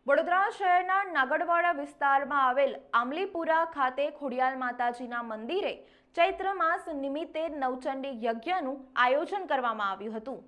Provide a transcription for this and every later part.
વડોદરા શહેરના નાગડવાડા વિસ્તારમાં આવેલ આમલીપુરા ખાતે ખોડિયાર માતાજીના મંદિરે ચૈત્ર માસ નિમિત્તે નવચંડી યજ્ઞનું આયોજન કરવામાં આવ્યું હતું।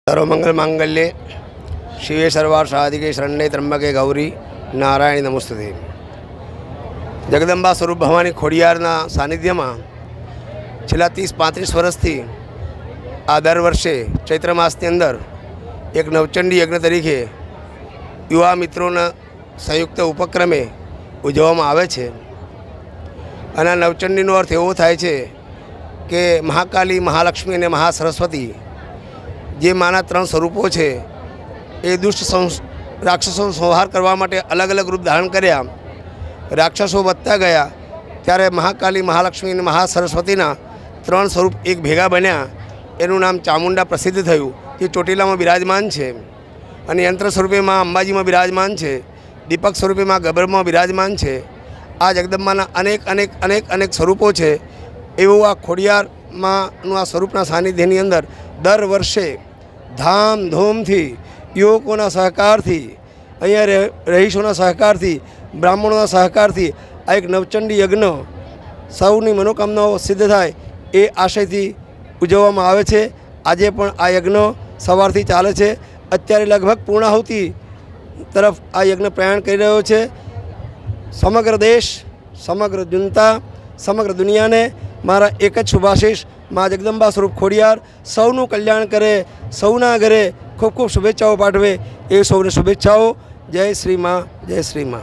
सर्वमंगल मांगल्ये शिवे सर्वार्थ साधिके शरण्ये त्र्यंबके गौरी नारायणी नमोस्तुते। जगदंबा स्वरूप भवानी खोडियारना सानिध्यमां छेल्ला 30-35 वर्षथी आ दर वर्षे चैत्र मासनी अंदर एक नवचंडी यज्ञ तरीके युवा मित्रोना संयुक्त उपक्रमे उजववामां आवे छे। अने नवचंडीनो अर्थ एवो थाय छे के महाकाली, महालक्ष्मी अने महासरस्वती जे माना 3 स्वरूपों है ये दुष्ट राक्षसों संहार करवा माटे अलग अलग रूप धारण कर्या। राक्षसों बढ़ता गया त्यारे महाकाली, महालक्ष्मी और महासरस्वतीना 3 स्वरूप एक भेगा बन्या। एनु नाम चामुंडा प्रसिद्ध थयुं जे ચોટીલા में विराजमान है। अने यंत्र स्वरूपे माँ अंबाजी में विराजमान है। दीपक स्वरूपे माँ गबर में विराजमान है। आ जगदंबाना अनेक अनेक अनेक अनेक स्वरूपों है। एवं आ खोडियार माँनु आ स्वरूपना सानिध्यनी अंदर दर वर्षे धामधूमथी युवकोना सहकारथी, अहींया रहीशोना सहकारथी, ब्राह्मणोना सहकारथी आ एक नवचंडी यज्ञ सौनी मनोकामनाओ सिद्ध थाय ए आशयथी उजववामां आवे छे। आजे पण आ यज्ञ सवारथी चाले छे। अत्यारे लगभग पूर्णाहुति तरफ आ यज्ञ प्रयाण करी रह्यो छे। समग्र देश, समग्र जनता, समग्र दुनिया ने मारा एक ज शुभाशीष माँ जगदंबा स्वरूप खोडियार सौનું कल्याण करे, सौना घरे खूब खूब शुभेच्छाओं पाठवे। ए सौने शुभेच्छाओं। जय श्री माँ, जय श्री माँ।